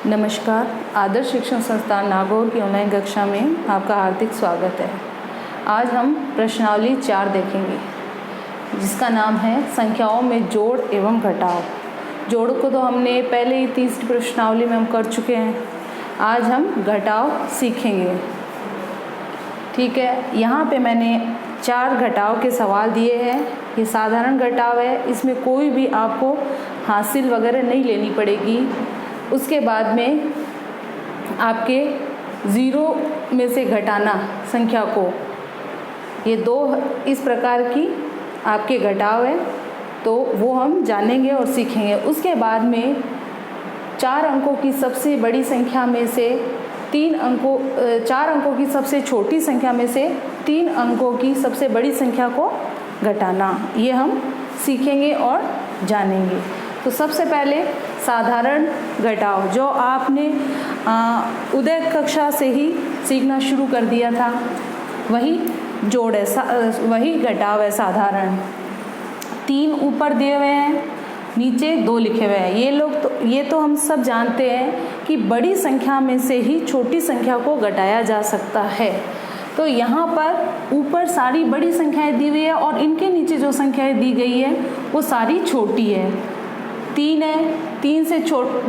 नमस्कार। आदर्श शिक्षण संस्थान नागौर की ऑनलाइन कक्षा में आपका हार्दिक स्वागत है। आज हम प्रश्नावली 4 देखेंगे जिसका नाम है संख्याओं में जोड़ एवं घटाव। जोड़ को तो हमने पहले ही तीसरी प्रश्नावली में हम कर चुके हैं। आज हम घटाव सीखेंगे। ठीक है, यहाँ पे मैंने 4 घटाव के सवाल दिए हैं। ये साधारण घटाव है, इसमें कोई भी आपको हासिल वगैरह नहीं लेनी पड़ेगी। उसके बाद में आपके 0 में से घटाना संख्या को, ये 2 इस प्रकार की आपके घटाव है, तो वो हम जानेंगे और सीखेंगे। उसके बाद में 4 अंकों की सबसे बड़ी संख्या में से 4 अंकों की सबसे छोटी संख्या में से 3 अंकों की सबसे बड़ी संख्या को घटाना, ये हम सीखेंगे और जानेंगे। तो सबसे पहले साधारण घटाव, जो आपने उदय कक्षा से ही सीखना शुरू कर दिया था, वही जोड़ है, वही घटाव है साधारण। 3 ऊपर दिए हुए हैं, नीचे 2 लिखे हुए हैं। ये तो हम सब जानते हैं कि बड़ी संख्या में से ही छोटी संख्या को घटाया जा सकता है। तो यहाँ पर ऊपर सारी बड़ी संख्याएं दी हुई है और इनके नीचे जो संख्याएं दी गई है वो सारी छोटी है। 3 है,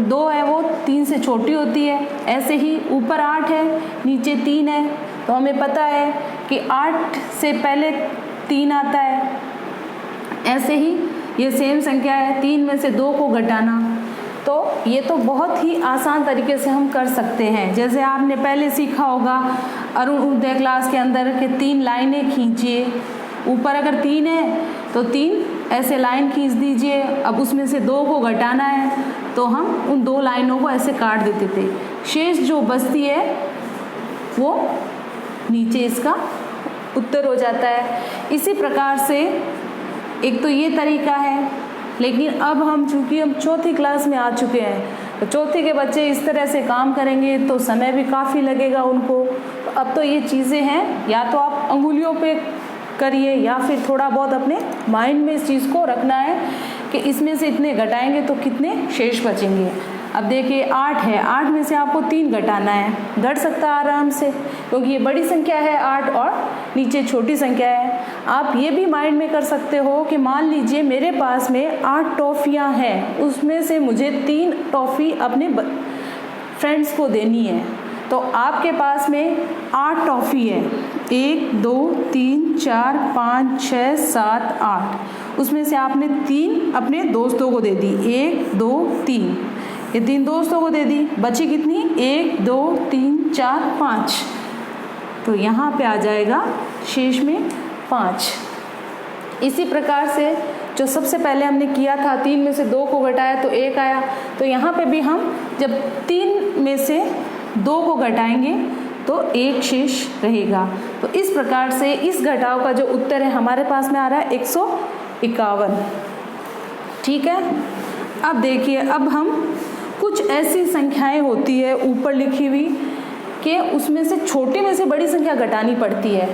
2 है, वो 3 से छोटी होती है। ऐसे ही ऊपर 8 है, नीचे 3 है, तो हमें पता है कि 8 से पहले 3 आता है। ऐसे ही ये सेम संख्या है, 3 में से 2 को घटाना। तो ये तो बहुत ही आसान तरीके से हम कर सकते हैं। जैसे आपने पहले सीखा होगा अरुण उदय क्लास के अंदर के 3 लाइनें खींचिए। ऊपर अगर 3 है तो 3 ऐसे लाइन खींच दीजिए। अब उसमें से 2 को घटाना है तो हम उन 2 लाइनों को ऐसे काट देते थे। शेष जो बचती है वो नीचे इसका उत्तर हो जाता है। इसी प्रकार से एक तो ये तरीका है, लेकिन अब हम चूँकि हम 4थी क्लास में आ चुके हैं, तो 4थी के बच्चे इस तरह से काम करेंगे तो समय भी काफ़ी लगेगा उनको। तो अब तो ये चीज़ें हैं, या तो आप अंगुलियों पे करिए या फिर थोड़ा बहुत अपने माइंड में इस चीज़ को रखना है कि इसमें से इतने घटाएंगे तो कितने शेष बचेंगे। अब देखिए 8 है, 8 में से आपको 3 घटाना है, घट सकता है आराम से, क्योंकि ये बड़ी संख्या है 8 और नीचे छोटी संख्या है। आप ये भी माइंड में कर सकते हो कि मान लीजिए मेरे पास में 8 टॉफ़ियाँ हैं, उसमें से मुझे 3 टॉफ़ी अपने फ्रेंड्स को देनी है। तो आपके पास में 8 टॉफ़ी है, 1 2 3 4 5 6 7 8। उसमें से आपने 3 अपने दोस्तों को दे दी, 1 2 3, ये 3 दोस्तों को दे दी। बची कितनी? 1 2 3 4 5। तो यहाँ पे आ जाएगा शेष में 5। इसी प्रकार से जो सबसे पहले हमने किया था, 3 में से 2 को घटाया तो 1 आया। तो यहाँ पे भी हम जब 3 में से 2 को घटाएंगे तो 1 शेष रहेगा। तो इस प्रकार से इस घटाव का जो उत्तर है हमारे पास में आ रहा है 151। ठीक है, अब देखिए, अब हम कुछ ऐसी संख्याएं होती है ऊपर लिखी हुई कि उसमें से छोटी में से बड़ी संख्या घटानी पड़ती है।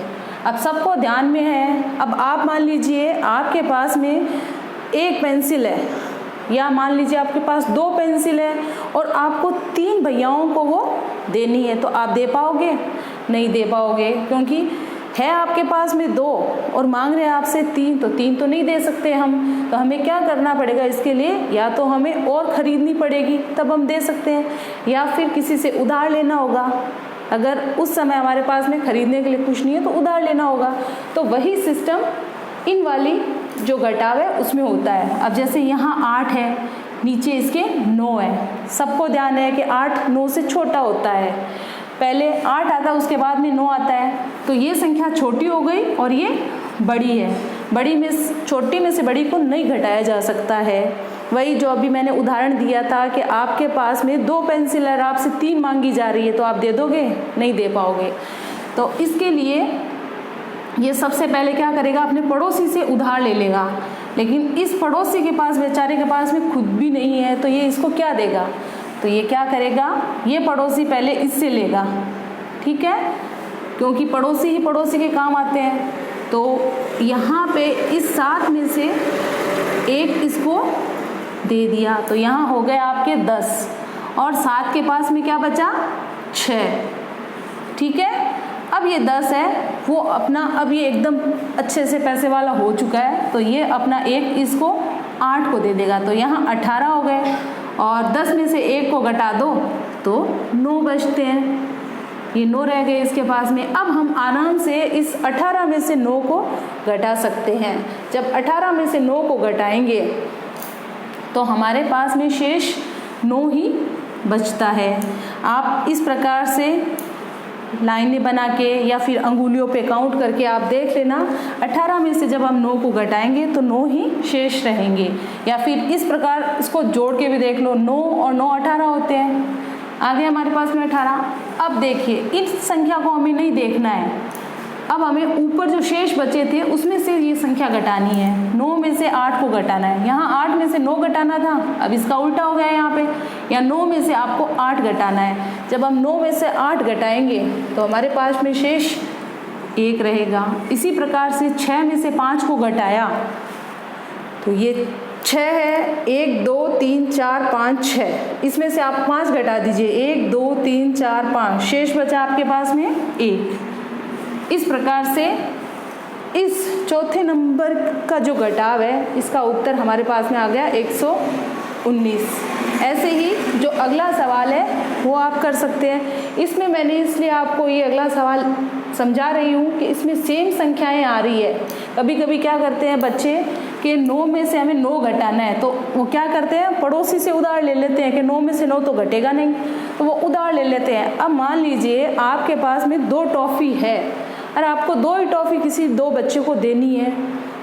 अब सबको ध्यान में है। अब आप मान लीजिए आपके पास में 1 पेंसिल है, या मान लीजिए आपके पास 2 पेंसिल है और आपको 3 भैयाओं को वो देनी है, तो आप दे पाओगे? नहीं दे पाओगे, क्योंकि है आपके पास में 2 और मांग रहे हैं आपसे 3, तो 3 तो नहीं दे सकते हम। तो हमें क्या करना पड़ेगा इसके लिए? या तो हमें और ख़रीदनी पड़ेगी तब हम दे सकते हैं, या फिर किसी से उधार लेना होगा। अगर उस समय हमारे पास में ख़रीदने के लिए कुछ नहीं है तो उधार लेना होगा। तो वही सिस्टम इन वाली जो घटाव है उसमें होता है। अब जैसे यहाँ 8 है, नीचे इसके 9 है। सबको ध्यान है कि 8 9 से छोटा होता है। पहले 8 आता है, उसके बाद में 9 आता है। तो ये संख्या छोटी हो गई और ये बड़ी है। छोटी में से बड़ी को नहीं घटाया जा सकता है। वही जो अभी मैंने उदाहरण दिया था कि आपके पास में 2 पेंसिल है, आपसे 3 मांगी जा रही है, तो आप दे दोगे? नहीं दे पाओगे। तो इसके लिए ये सबसे पहले क्या करेगा, अपने पड़ोसी से उधार ले लेगा। लेकिन इस पड़ोसी के पास, बेचारे के पास में खुद भी नहीं है, तो ये इसको क्या देगा? तो ये क्या करेगा, ये पड़ोसी पहले इससे लेगा। ठीक है, क्योंकि पड़ोसी ही पड़ोसी के काम आते हैं। तो यहाँ पे इस 7 में से 1 इसको दे दिया, तो यहाँ हो गए आपके 10। और 7 के पास में क्या बचा 6, ठीक है। अब ये 10 है वो अपना, अब ये एकदम अच्छे से पैसे वाला हो चुका है, तो ये अपना 1 इसको 8 को दे देगा, तो यहाँ 18 हो गए, और 10 में से 1 को घटा दो तो 9 बचते हैं, ये 9 रह गए इसके पास में। अब हम आराम से इस 18 में से 9 को घटा सकते हैं। जब 18 में से 9 को घटाएंगे तो हमारे पास में शेष 9 ही बचता है। आप इस प्रकार से लाइनें बना के या फिर अंगुलियों पे काउंट करके आप देख लेना, 18 में से जब हम 9 को घटाएंगे तो 9 ही शेष रहेंगे। या फिर इस प्रकार इसको जोड़ के भी देख लो, 9 और 9 18 होते हैं, आगे हमारे पास में 18। अब देखिए इस संख्या को हमें नहीं देखना है, अब हमें ऊपर जो शेष बचे थे उसमें से ये संख्या घटानी है। 9 में से 8 को घटाना है, यहाँ 8 में से 9 घटाना था, अब इसका उल्टा हो गया यहाँ पे, या 9 में से आपको 8 घटाना है। जब हम 9 में से 8 घटाएंगे तो हमारे पास में शेष 1 रहेगा। इसी प्रकार से 6 में से 5 को घटाया तो ये 6 है, 1 2 3 4 5 6, इसमें से आप 5 घटा दीजिए, 1 2 3 4 5, शेष बचा आपके पास में 1। इस प्रकार से इस चौथे नंबर का जो घटाव है इसका उत्तर हमारे पास में आ गया 119। ऐसे ही जो अगला सवाल है वो आप कर सकते हैं। इसमें मैंने इसलिए आपको ये अगला सवाल समझा रही हूँ कि इसमें सेम संख्याएं आ रही है। कभी कभी क्या करते हैं बच्चे कि 9 में से हमें 9 घटाना है, तो वो क्या करते हैं पड़ोसी से उधार ले लेते हैं कि 9 में से 9 तो घटेगा नहीं, तो वो उधार ले लेते हैं। अब मान लीजिए आपके पास में 2 टॉफ़ी है और आपको 2 ही टॉफ़ी किसी 2 बच्चे को देनी है,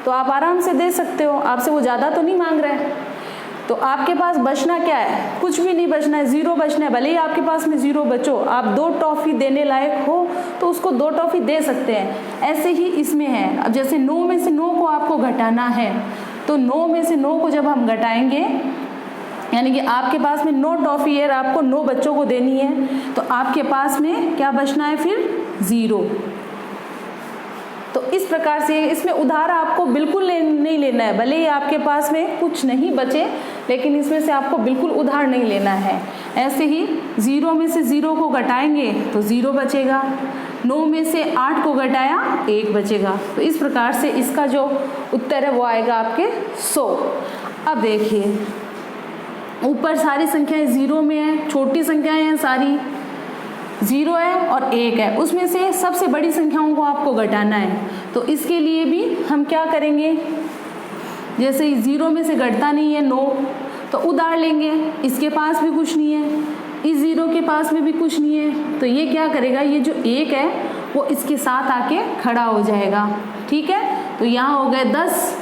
तो आप आराम से दे सकते हो, आपसे वो ज़्यादा तो नहीं मांग रहे। तो आपके पास बचना क्या है, कुछ भी नहीं बचना है, 0 बचना है। भले ही आपके पास में 0 बचो, आप 2 टॉफ़ी देने लायक हो तो उसको 2 टॉफ़ी दे सकते हैं। ऐसे ही इसमें है, अब जैसे 9 में से 9 को आपको घटाना है, तो 9 में से 9 को जब हम घटाएंगे, यानी कि आपके पास में 9 टॉफ़ी है और आपको 9 बच्चों को देनी है, तो आपके पास में क्या बचना है फिर 0। तो इस प्रकार से इसमें उधार आपको बिल्कुल नहीं लेना है, भले ही आपके पास में कुछ नहीं बचे, लेकिन इसमें से आपको बिल्कुल उधार नहीं लेना है। ऐसे ही 0 में से 0 को घटाएंगे तो 0 बचेगा, 9 में से 8 को घटाया 1 बचेगा। तो इस प्रकार से इसका जो उत्तर है वो आएगा आपके 100। अब देखिए ऊपर सारी संख्याएं 0 में है, छोटी संख्याएं हैं सारी 0 है और 1 है, उसमें से सबसे बड़ी संख्याओं को आपको घटाना है। तो इसके लिए भी हम क्या करेंगे, जैसे 0 में से घटता नहीं है 9, तो उधार लेंगे, इसके पास भी कुछ नहीं है, इस 0 के पास में भी कुछ नहीं है, तो ये क्या करेगा, ये जो 1 है वो इसके साथ आके खड़ा हो जाएगा, ठीक है। तो यहाँ हो गए 10।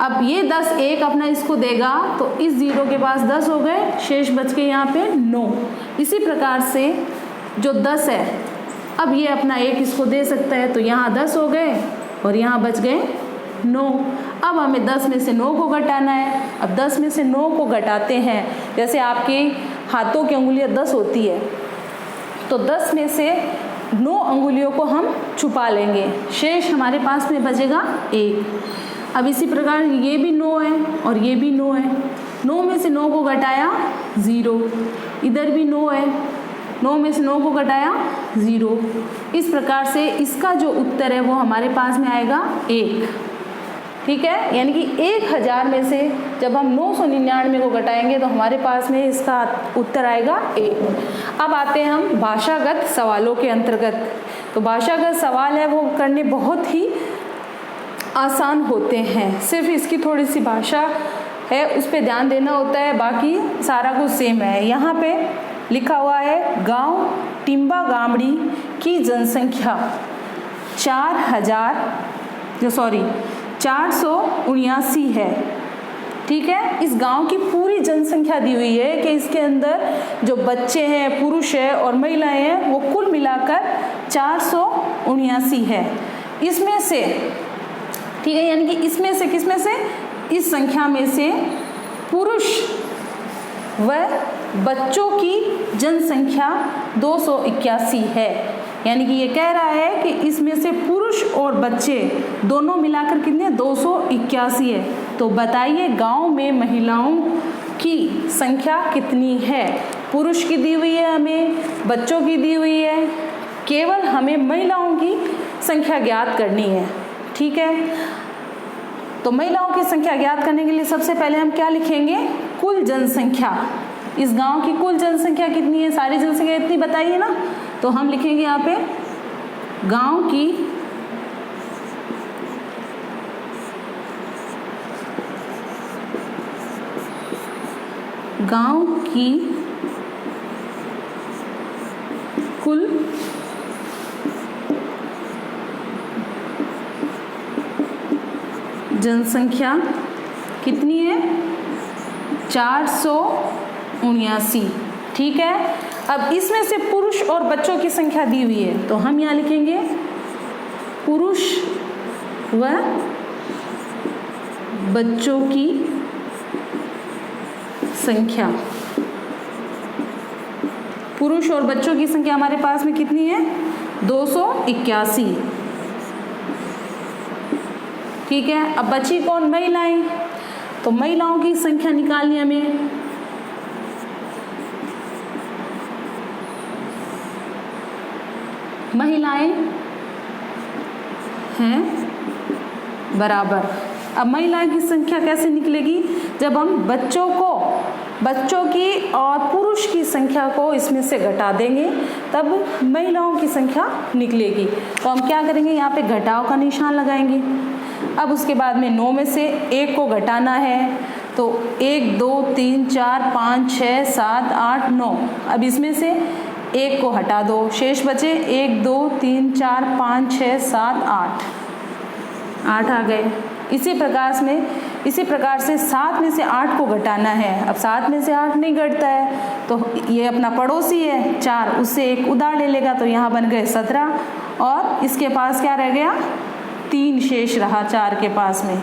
अब ये 10 1 अपना इसको देगा, तो इस 0 के पास 10 हो गए, शेष बच के यहाँ पे 9। इसी प्रकार से जो 10 है, अब ये अपना 1 इसको दे सकता है, तो यहाँ 10 हो गए और यहाँ बच गए 9। अब हमें 10 में से 9 को घटाना है। अब 10 में से 9 को घटाते हैं, जैसे आपके हाथों की अंगुलियाँ 10 होती है, तो 10 में से 9 अंगुलियों को हम छुपा लेंगे, शेष हमारे पास में बचेगा 1। अब इसी प्रकार ये भी 9 है और ये भी 9 है, 9 में से 9 को घटाया 0, इधर भी 9 है, 9 में से 9 को घटाया 0। इस प्रकार से इसका जो उत्तर है वो हमारे पास में आएगा 1, ठीक है। यानी कि 1000 में से जब हम 999 को घटाएंगे तो हमारे पास में इसका उत्तर आएगा 1। अब आते हैं हम भाषागत सवालों के अंतर्गत। तो भाषागत सवाल है वो करने बहुत ही आसान होते हैं, सिर्फ इसकी थोड़ी सी भाषा है उस पर ध्यान देना होता है, बाकी सारा कुछ सेम है। यहाँ पे लिखा हुआ है गांव टिम्बा गामड़ी की जनसंख्या 479 है, ठीक है। इस गांव की पूरी जनसंख्या दी हुई है कि इसके अंदर जो बच्चे हैं, पुरुष है और महिलाएं हैं, वो कुल मिलाकर 479 है। इसमें से, ठीक है, यानी कि इसमें से किसमें से, इस संख्या में से पुरुष व बच्चों की जनसंख्या 281 है। यानी कि ये कह रहा है कि इसमें से पुरुष और बच्चे दोनों मिलाकर कितने 281 है। तो बताइए गांव में महिलाओं की संख्या कितनी है। पुरुष की दी हुई है, हमें बच्चों की दी हुई है, केवल हमें महिलाओं की संख्या ज्ञात करनी है। ठीक है, तो महिलाओं की संख्या ज्ञात करने के लिए सबसे पहले हम क्या लिखेंगे, कुल जनसंख्या। इस गांव की कुल जनसंख्या कितनी है, सारी जनसंख्या इतनी बताइए ना, तो हम लिखेंगे यहाँ पे गांव की कुल जनसंख्या कितनी है, 479। ठीक है, अब इसमें से पुरुष और बच्चों की संख्या दी हुई है, तो हम यहाँ लिखेंगे पुरुष व बच्चों की संख्या। पुरुष और बच्चों की संख्या हमारे पास में कितनी है, 281। ठीक है, अब बची कौन, महिलाएं। तो महिलाओं की संख्या निकालनी हमें। महिलाएं हैं बराबर। अब महिलाएं की संख्या कैसे निकलेगी, जब हम बच्चों की और पुरुष की संख्या को इसमें से घटा देंगे तब महिलाओं की संख्या निकलेगी। तो हम क्या करेंगे, यहाँ पे घटाव का निशान लगाएंगे। अब उसके बाद में 9 में से 1 को घटाना है, तो 1 2 3 4 5 6 7 8 9। अब इसमें से 1 को हटा दो, शेष बचे 1 2 3 4 5 6 7 8 आ गए। इसी प्रकार से 7 में से 8 को घटाना है। अब 7 में से 8 नहीं घटता है, तो ये अपना पड़ोसी है 4, उससे 1 उधार ले लेगा, तो यहाँ बन गए 17 और इसके पास क्या रह गया, 3 शेष रहा 4 के पास में।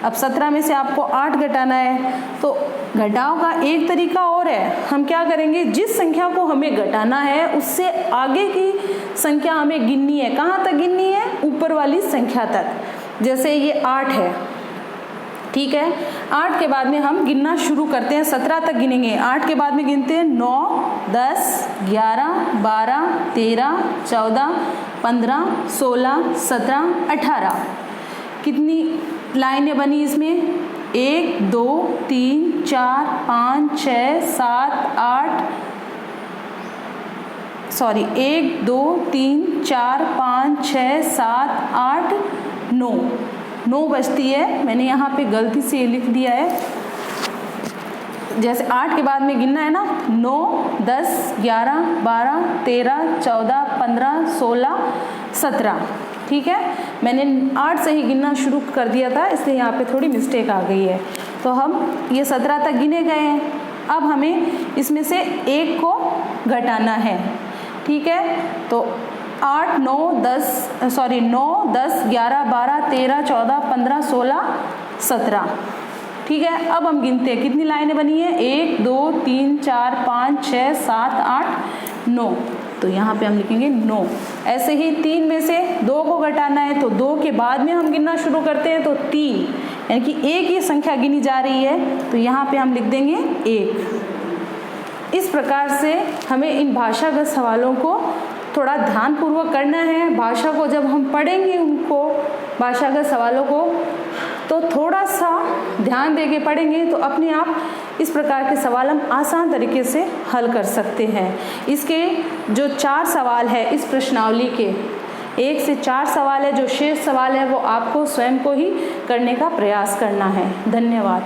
अब 17 में से आपको 8 घटाना है, तो घटाव का एक तरीका और है। हम क्या करेंगे, जिस संख्या को हमें घटाना है उससे आगे की संख्या हमें गिननी है। कहाँ तक गिननी है, ऊपर वाली संख्या तक। जैसे ये 8 है, ठीक है, 8 के बाद में हम गिनना शुरू करते हैं, 17 तक गिनेंगे। 8 के बाद में गिनते हैं 9 10 11 12 13 14 15 16 17 18। कितनी लाइनें बनी इसमें, 1 2 3 4 5 6 7 8 सॉरी 1 2 3 4 5 6 7 8 9 बचती है। मैंने यहाँ पे गलती से लिख दिया है, जैसे 8 के बाद में गिनना है ना, 9 10 11 12 13 14 15 16 17। ठीक है, मैंने 8 से ही गिनना शुरू कर दिया था, इसलिए यहाँ पे थोड़ी मिस्टेक आ गई है। तो हम ये 17 तक गिने गए हैं। अब हमें इसमें से 1 को घटाना है। ठीक है, तो 8 9 10 9 10 11 12 13 14 15 16 17। ठीक है, अब हम गिनते हैं कितनी लाइनें बनी है, 1 2 3 4 5 6 7 8 9। तो यहाँ पे हम लिखेंगे 9। ऐसे ही 3 में से 2 को घटाना है, तो 2 के बाद में हम गिनना शुरू करते हैं, तो 3, यानी कि एक ही संख्या गिनी जा रही है, तो यहाँ पे हम लिख देंगे 1। इस प्रकार से हमें इन भाषागत सवालों को थोड़ा ध्यानपूर्वक करना है। भाषा को जब हम पढ़ेंगे, उनको भाषागत सवालों को, तो थोड़ा सा ध्यान देके पढ़ेंगे तो अपने आप इस प्रकार के सवाल हम आसान तरीके से हल कर सकते हैं। इसके जो 4 सवाल है इस प्रश्नावली के, 1 से 4 सवाल है, जो शेष सवाल है वो आपको स्वयं को ही करने का प्रयास करना है। धन्यवाद।